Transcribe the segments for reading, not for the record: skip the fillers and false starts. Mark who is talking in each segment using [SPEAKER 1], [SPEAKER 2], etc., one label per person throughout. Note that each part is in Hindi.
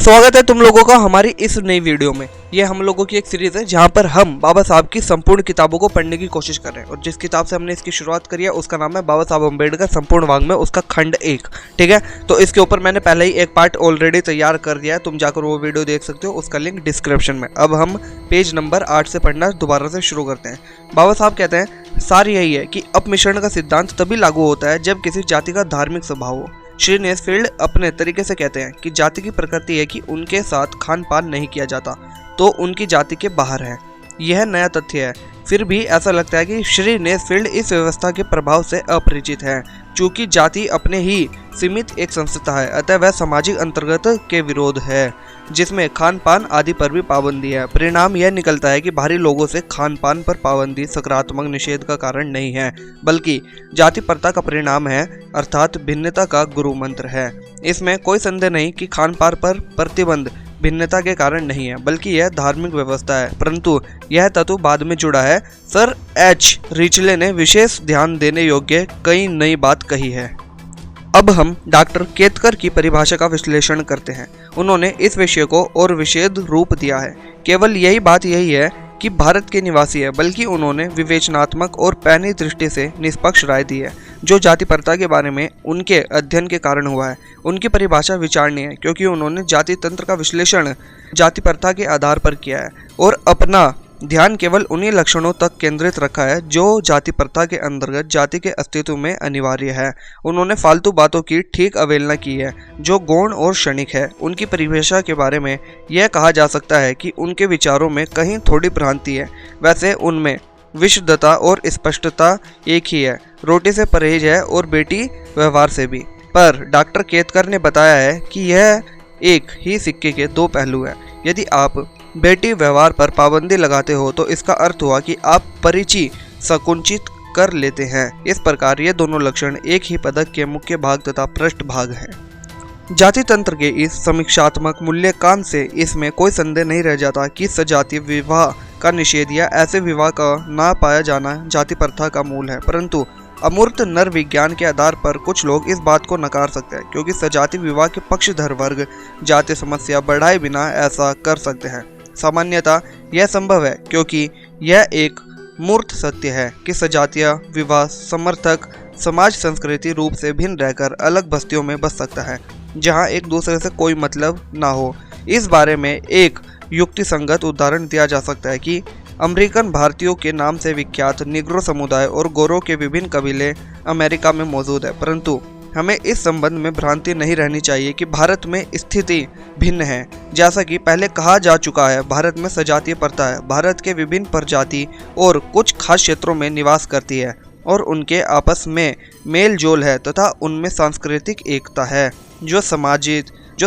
[SPEAKER 1] स्वागत है तुम लोगों का हमारी इस नई वीडियो में। ये हम लोगों की एक सीरीज है जहां पर हम बाबा साहब की संपूर्ण किताबों को पढ़ने की कोशिश कर रहे हैं। और जिस किताब से हमने इसकी शुरुआत करी है उसका नाम है बाबा साहब अम्बेडकर संपूर्ण वाङ्मय, उसका खंड 1। ठीक है, तो इसके ऊपर मैंने पहले ही एक पार्ट ऑलरेडी तैयार कर दिया है, तुम जाकर वो वीडियो देख सकते हो, उसका लिंक डिस्क्रिप्शन में। अब हम पेज नंबर 8 से पढ़ना दोबारा से शुरू करते हैं। बाबा साहब कहते हैं, सार यही है कि अपमिश्रण का सिद्धांत तभी लागू होता है जब किसी जाति का धार्मिक स्वभाव हो। श्री नेस्फील्ड अपने तरीके से कहते हैं कि जाति की प्रकृति है कि उनके साथ खान पान नहीं किया जाता, तो उनकी जाति के बाहर है। यह नया तथ्य है, फिर भी ऐसा लगता है कि श्री नेस्फील्ड इस व्यवस्था के प्रभाव से अपरिचित है। चूंकि जाति अपने ही सीमित एक संस्था है, अतः वह सामाजिक अंतर्गत के विरोध है जिसमें खान पान आदि पर भी पाबंदी है। परिणाम यह निकलता है कि बाहरी लोगों से खान पान पर पाबंदी सकारात्मक निषेध का कारण नहीं है, बल्कि जाति प्रथा का परिणाम है, अर्थात भिन्नता का गुरु मंत्र है। इसमें कोई संदेह नहीं कि खान पान पर प्रतिबंध भिन्नता के कारण नहीं है, बल्कि यह धार्मिक व्यवस्था है। परंतु यह तत्व बाद में जुड़ा है। सर एच रिचले ने विशेष ध्यान देने योग्य कई नई बात कही है। अब हम डॉक्टर केतकर की परिभाषा का विश्लेषण करते हैं। उन्होंने इस विषय को और विशेष रूप दिया है। केवल यही बात यही है कि भारत के निवासी है, बल्कि उन्होंने विवेचनात्मक और पैनी दृष्टि से निष्पक्ष राय दी है, जो जाति प्रथा के बारे में उनके अध्ययन के कारण हुआ है। उनकी परिभाषा विचारणीय है, क्योंकि उन्होंने जाति तंत्र का विश्लेषण जाति प्रथा के आधार पर किया है और अपना ध्यान केवल उन्हीं लक्षणों तक केंद्रित रखा है जो जाति प्रथा के अंतर्गत जाति के अस्तित्व में अनिवार्य है। उन्होंने फालतू बातों की ठीक अवहेलना की है जो गौण और क्षणिक है। उनकी परिभाषा के बारे में यह कहा जा सकता है कि उनके विचारों में कहीं थोड़ी भ्रांति है, वैसे उनमें विशुद्धता और स्पष्टता एक ही है। रोटी से परहेज है और बेटी व्यवहार से भी। पर डॉक्टर केतकर ने बताया है कि यह एक ही सिक्के के दो पहलू हैं। यदि आप बेटी व्यवहार पर पाबंदी लगाते हो तो इसका अर्थ हुआ कि आप परिचय संकुचित कर लेते हैं। इस प्रकार ये दोनों लक्षण एक ही पदक के मुख्य भाग तथा पृष्ठ भाग हैं। जाति तंत्र के इस समीक्षात्मक मूल्यांकन से इसमें कोई संदेह नहीं रह जाता कि सजातीय विवाह का निषेध या ऐसे विवाह का ना पाया जाना जाति प्रथा का मूल है। परंतु अमूर्त नर विज्ञान के आधार पर कुछ लोग इस बात को नकार सकते हैं, क्योंकि सजातीय विवाह के पक्षधर वर्ग जाति समस्या बढ़ाए बिना ऐसा कर सकते हैं। सामान्यतः यह संभव है, क्योंकि यह एक मूर्त सत्य है कि सजातीय विवाह समर्थक समाज संस्कृति रूप से भिन्न रहकर अलग बस्तियों में बस सकता है, जहां एक दूसरे से कोई मतलब ना हो। इस बारे में एक युक्तिसंगत उदाहरण दिया जा सकता है कि अमेरिकन भारतीयों के नाम से विख्यात निग्रो समुदाय और गोरों के विभिन्न कबीले अमेरिका में मौजूद है। परंतु हमें इस संबंध में भ्रांति नहीं रहनी चाहिए कि भारत में स्थिति भिन्न है। जैसा कि पहले कहा जा चुका है, भारत में सजातीय प्रथा है। भारत के विभिन्न प्रजाति और कुछ खास क्षेत्रों में निवास करती है और उनके आपस में मेल जोल है तथा उनमें सांस्कृतिक एकता है, जो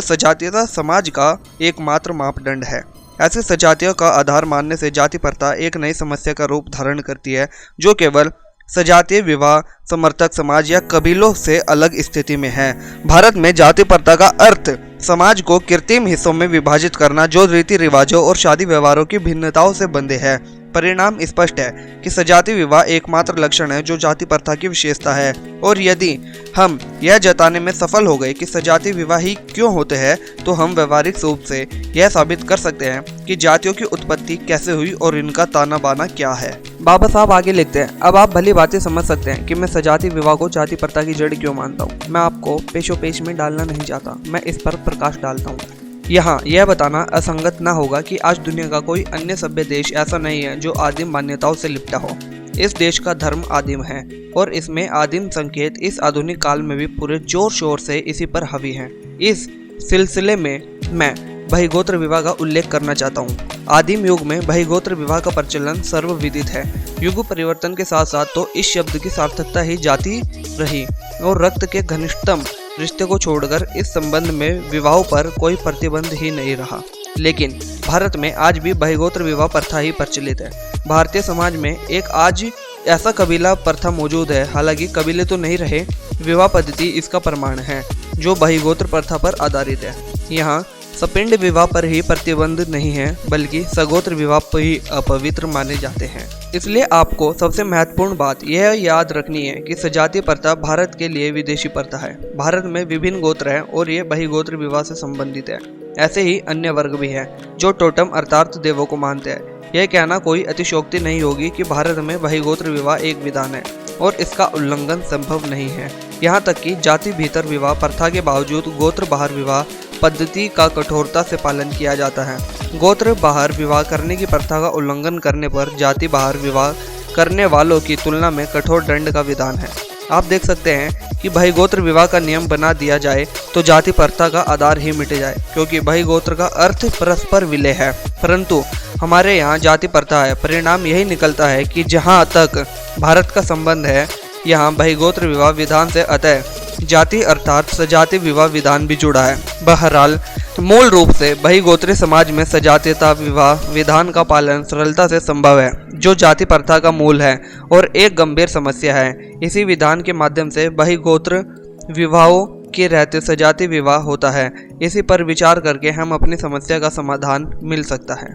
[SPEAKER 1] सजातीयता समाज का एकमात्र मापदंड है। ऐसे सजातियों का आधार मानने से जाति प्रथा एक नई समस्या का रूप धारण करती है, जो केवल सजातीय विवाह समर्थक समाज या कबीलों से अलग स्थिति में है। भारत में जाति प्रथा का अर्थ समाज को कृत्रिम हिस्सों में विभाजित करना, जो रीति रिवाजों और शादी व्यवहारों की भिन्नताओं से बंधे है। परिणाम स्पष्ट है कि सजातीय विवाह एकमात्र लक्षण है जो जाति प्रथा की विशेषता है। और यदि हम यह जताने में सफल हो गए कि सजातीय विवाह ही क्यों होते हैं, तो हम व्यवहारिक रूप से यह साबित कर सकते हैं कि जातियों की उत्पत्ति कैसे हुई और इनका ताना बाना क्या है। बाबा साहब आगे लिखते हैं, अब आप भली बातें समझ सकते हैं कि मैं सजातीय विवाह को जाति प्रथा की जड़ क्यों मानता हूँ। मैं आपको पेशो पेश में डालना नहीं चाहता, मैं इस पर प्रकाश डालता हूँ। यहाँ यह बताना असंगत न होगा कि आज दुनिया का कोई अन्य सभ्य देश ऐसा नहीं है जो आदिम मान्यताओं से लिपटा हो। इस देश का धर्म आदिम है और इसमें आदिम संकेत इस आधुनिक काल में भी पूरे जोर शोर से इसी पर हावी हैं। इस सिलसिले में मैं बहिगोत्र विवाह का उल्लेख करना चाहता हूँ। आदिम युग में बहिगोत्र विवाह का प्रचलन सर्वविदित है। युग परिवर्तन के साथ साथ तो इस शब्द की सार्थकता ही जाती रही और रक्त के घनिष्ठतम रिश्ते को छोड़कर इस संबंध में विवाहों पर कोई प्रतिबंध ही नहीं रहा। लेकिन भारत में आज भी बहिगोत्र विवाह प्रथा ही प्रचलित है। भारतीय समाज में एक आज ऐसा कबीला प्रथा मौजूद है, हालांकि कबीले तो नहीं रहे, विवाह पद्धति इसका प्रमाण है, जो बहिगोत्र प्रथा पर आधारित है। यहाँ सपिंड विवाह पर ही प्रतिबंध नहीं है, बल्कि सगोत्र विवाह पर ही अपवित्र माने जाते हैं। इसलिए आपको सबसे महत्वपूर्ण बात यह याद रखनी है कि सजातीय प्रथा भारत के लिए विदेशी प्रथा है। भारत में विभिन्न गोत्र हैं और ये बहिगोत्र विवाह से संबंधित है। ऐसे ही अन्य वर्ग भी हैं जो टोटम अर्थात देवों को मानते हैं। यह कहना कोई अतिशयोक्ति नहीं होगी कि भारत में बहिगोत्र विवाह एक विधान है और इसका उल्लंघन संभव नहीं है। यहाँ तक कि जाति भीतर विवाह प्रथा के बावजूद गोत्र बाहर विवाह पद्धति का कठोरता से पालन किया जाता है। गोत्र बाहर विवाह करने की प्रथा का उल्लंघन करने पर जाति बाहर विवाह करने वालों की तुलना में कठोर दंड का विधान है। आप देख सकते हैं कि बहिगोत्र विवाह का नियम बना दिया जाए तो जाति प्रथा का आधार ही मिट जाए, क्योंकि बहिगोत्र का अर्थ परस्पर विलय है, परंतु हमारे यहाँ जाति प्रथा है। परिणाम यही निकलता है कि जहाँ तक भारत का संबंध है यहाँ बहिगोत्र विवाह विधान से अतः जाति अर्थात सजातीय विवाह विधान भी जुड़ा है। बहरहाल मूल रूप से बहिगोत्रीय समाज में सजातीयता विवाह विधान का पालन सरलता से संभव है, जो जाति प्रथा का मूल है और एक गंभीर समस्या है। इसी विधान के माध्यम से बहिगोत्र विवाहों के रहते सजातीय विवाह होता है। इसी पर विचार करके हम अपनी समस्या का समाधान मिल सकता है।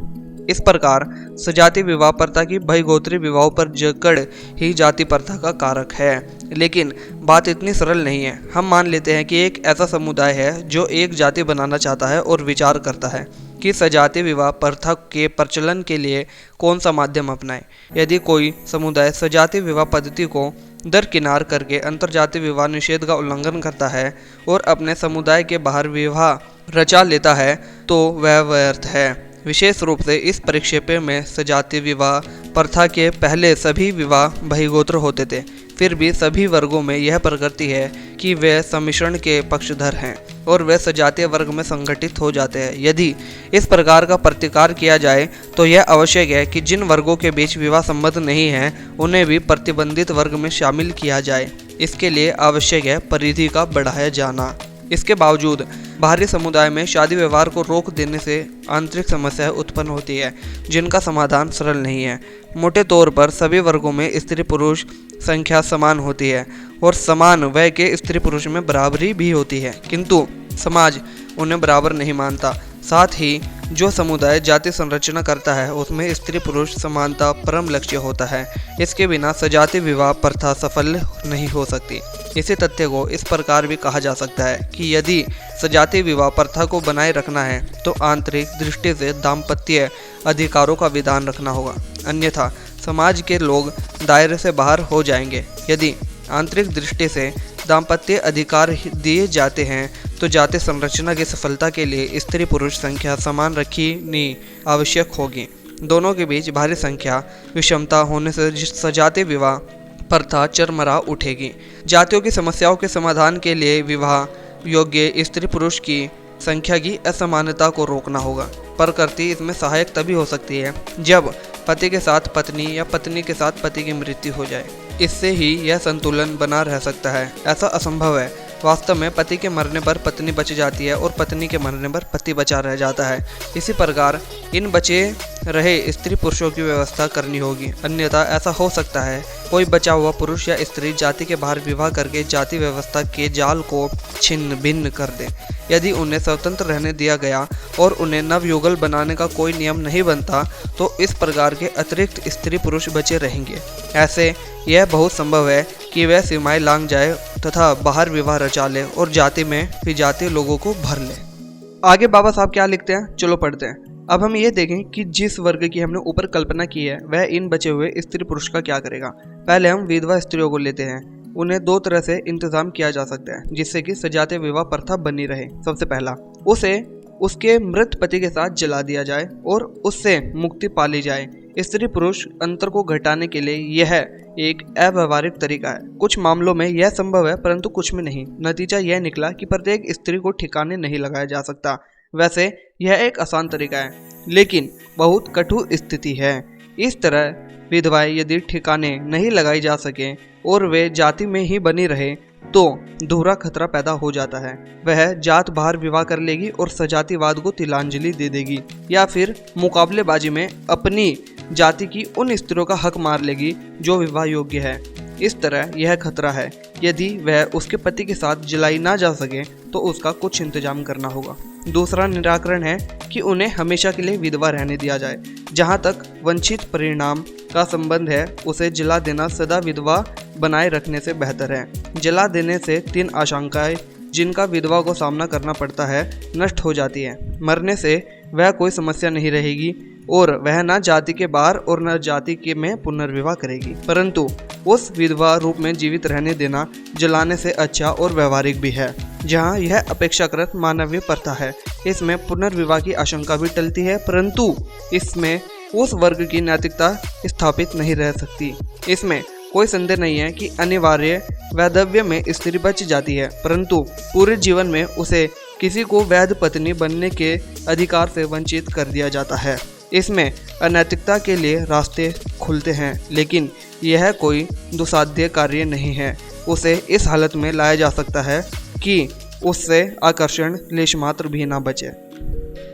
[SPEAKER 1] इस प्रकार सजातीय विवाह प्रथा की बहिगोत्रीय विवाहों पर जकड़ ही जाति प्रथा का कारक है। लेकिन बात इतनी सरल नहीं है। हम मान लेते हैं कि एक ऐसा समुदाय है जो एक जाति बनाना चाहता है और विचार करता है कि सजातीय विवाह प्रथा के प्रचलन के लिए कौन सा माध्यम अपनाए। यदि कोई समुदाय सजातीय विवाह पद्धति को दरकिनार करके अंतरजातीय विवाह निषेध का उल्लंघन करता है और अपने समुदाय के बाहर विवाह रचा लेता है तो वह व्यर्थ है। विशेष रूप से इस परिक्षेप में सजातीय विवाह प्रथा के पहले सभी विवाह बहिगोत्र होते थे। फिर भी सभी वर्गों में यह प्रकृति है कि वे सम्मिश्रण के पक्षधर हैं और वे सजातीय वर्ग में संगठित हो जाते हैं। यदि इस प्रकार का प्रतिकार किया जाए तो यह आवश्यक है कि जिन वर्गों के बीच विवाह संबंध नहीं है उन्हें भी प्रतिबंधित वर्ग में शामिल किया जाए। इसके लिए आवश्यक है परिधि का बढ़ाया जाना। इसके बावजूद बाहरी समुदाय में शादी व्यवहार को रोक देने से आंतरिक समस्याएं उत्पन्न होती है जिनका समाधान सरल नहीं है। मोटे तौर पर सभी वर्गों में स्त्री पुरुष संख्या समान होती है और समान वय के स्त्री पुरुष में बराबरी भी होती है, किंतु समाज उन्हें बराबर नहीं मानता। साथ ही जो समुदाय जाति संरचना करता है उसमें स्त्री पुरुष समानता परम लक्ष्य होता है। इसके बिना सजातीय विवाह प्रथा सफल नहीं हो सकती। इसी तथ्य को इस प्रकार भी कहा जा सकता है कि यदि सजातीय विवाह प्रथा को बनाए रखना है तो आंतरिक दृष्टि से दाम्पत्य अधिकारों का विधान रखना होगा, अन्यथा समाज के लोग दायरे से बाहर हो जाएंगे। यदि आंतरिक दृष्टि से दाम्पत्य अधिकार दिए जाते हैं तो जाति संरचना की सफलता के लिए स्त्री पुरुष संख्या समान रखनी आवश्यक होगी। दोनों के बीच भारी संख्या विषमता होने से सजातीय विवाह प्रथा चरमरा उठेगी। जातियों की समस्याओं के समाधान के लिए विवाह योग्य स्त्री पुरुष की संख्या की असमानता को रोकना होगा। प्रकृति इसमें सहायक तभी हो सकती है जब पति के साथ पत्नी या पत्नी के साथ पति की मृत्यु हो जाए। इससे ही यह संतुलन बना रह सकता है। ऐसा असंभव है। वास्तव में पति के मरने पर पत्नी बच जाती है और पत्नी के मरने पर पति बचा रह जाता है। इसी प्रकार इन बचे रहे स्त्री पुरुषों की व्यवस्था करनी होगी, अन्यथा ऐसा हो सकता है कोई बचा हुआ पुरुष या स्त्री जाति के बाहर विवाह करके जाति व्यवस्था के जाल को छिन्न भिन्न कर दे। यदि उन्हें स्वतंत्र रहने दिया गया और उन्हें नवयुगल बनाने का कोई नियम नहीं बनता तो इस प्रकार के अतिरिक्त स्त्री पुरुष बचे रहेंगे। ऐसे यह बहुत संभव है कि वह सीमाएं लांघ जाए तथा बाहर विवाह रचा ले और जाति में विजातीय लोगों को भर ले। आगे बाबा साहब क्या लिखते हैं, चलो पढ़ते हैं। अब हम ये देखें कि जिस वर्ग की हमने ऊपर कल्पना की है वह इन बचे हुए स्त्री पुरुष का क्या करेगा। पहले हम विधवा स्त्रियों को लेते हैं। उन्हें दो तरह से इंतजाम किया जा सकता है जिससे कि सजातीय विवाह प्रथा बनी रहे। सबसे पहला, उसे उसके मृत पति के साथ जला दिया जाए और उससे मुक्ति पा ली जाए। स्त्री पुरुष अंतर को घटाने के लिए यह एक अव्यवहारिक तरीका है। कुछ मामलों में यह संभव है परंतु कुछ में नहीं। नतीजा यह निकला कि प्रत्येक स्त्री को ठिकाने नहीं लगाया जा सकता। वैसे यह एक आसान तरीका है लेकिन बहुत कठोर स्थिति है। इस तरह विधवाएं यदि ठिकाने नहीं लगाई जा सके और वे जाति में ही बनी रहे तो दोहरा खतरा पैदा हो जाता है। वह जात बाहर विवाह कर लेगी और सजातीवाद को तिलांजलि दे देगी या फिर मुकाबलेबाजी में अपनी जाति की उन स्त्रियों का हक मार लेगी जो विवाह योग्य है। इस तरह यह खतरा है। यदि वह उसके पति के साथ जलाई ना जा सके तो उसका कुछ इंतजाम करना होगा। दूसरा निराकरण है कि उन्हें हमेशा के लिए विधवा रहने दिया जाए। जहाँ तक वंचित परिणाम का संबंध है उसे जला देना सदा विधवा बनाए रखने से बेहतर है। जला देने से तीन आशंकाएं जिनका विधवा को सामना करना पड़ता है नष्ट हो जाती है। मरने से वह कोई समस्या नहीं रहेगी और वह न जाति के बाहर और न जाति के में पुनर्विवाह करेगी, परंतु उस विधवा रूप में जीवित रहने देना जलाने से अच्छा और व्यवहारिक भी है। जहाँ यह अपेक्षाकृत मानवीय प्रथा है, इसमें पुनर्विवाह की आशंका भी टलती है, परंतु इसमें उस वर्ग की नैतिकता स्थापित नहीं रह सकती। इसमें कोई संदेह नहीं है कि अनिवार्य वैधव्य में स्त्री बच जाती है, परंतु पूरे जीवन में उसे किसी को वैध पत्नी बनने के अधिकार से वंचित कर दिया जाता है। इसमें अनैतिकता के लिए रास्ते खुलते हैं, लेकिन यह कोई दुस्साध्य कार्य नहीं है। उसे इस हालत में लाया जा सकता है कि उससे आकर्षण लेश मात्र भी ना बचे।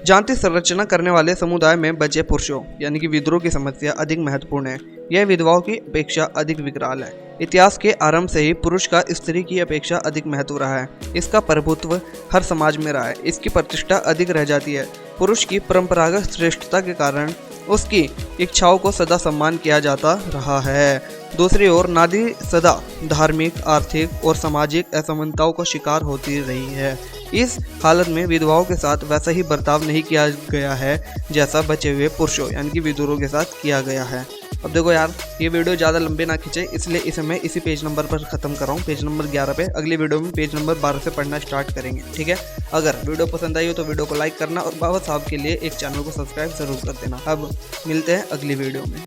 [SPEAKER 1] जाति संरचना करने वाले समुदाय में बचे पुरुषों यानी कि विद्रोह की समस्या अधिक महत्वपूर्ण है। यह विधवाओं की अपेक्षा अधिक विकराल है। इतिहास के आरंभ से ही पुरुष का स्त्री की अपेक्षा अधिक महत्व रहा है। इसका प्रभुत्व हर समाज में रहा है। इसकी प्रतिष्ठा अधिक रह जाती है। पुरुष की परंपरागत श्रेष्ठता के कारण उसकी इच्छाओं को सदा सम्मान किया जाता रहा है। दूसरी ओर नारी सदा धार्मिक, आर्थिक और सामाजिक असमानताओं का शिकार होती रही है। इस हालत में विधवाओं के साथ वैसा ही बर्ताव नहीं किया गया है जैसा बचे हुए पुरुषों यानी कि विधुरों के साथ किया गया है। अब देखो यार, ये वीडियो ज़्यादा लंबे ना खींचे, इसलिए इसे मैं इसी पेज नंबर पर ख़त्म कर रहा हूँ, पेज नंबर 11 पे। अगली वीडियो में पेज नंबर 12 से पढ़ना स्टार्ट करेंगे, ठीक है। अगर वीडियो पसंद आई हो तो वीडियो को लाइक करना और बाबा साहब के लिए एक चैनल को सब्सक्राइब जरूर कर देना। अब मिलते हैं अगली वीडियो में।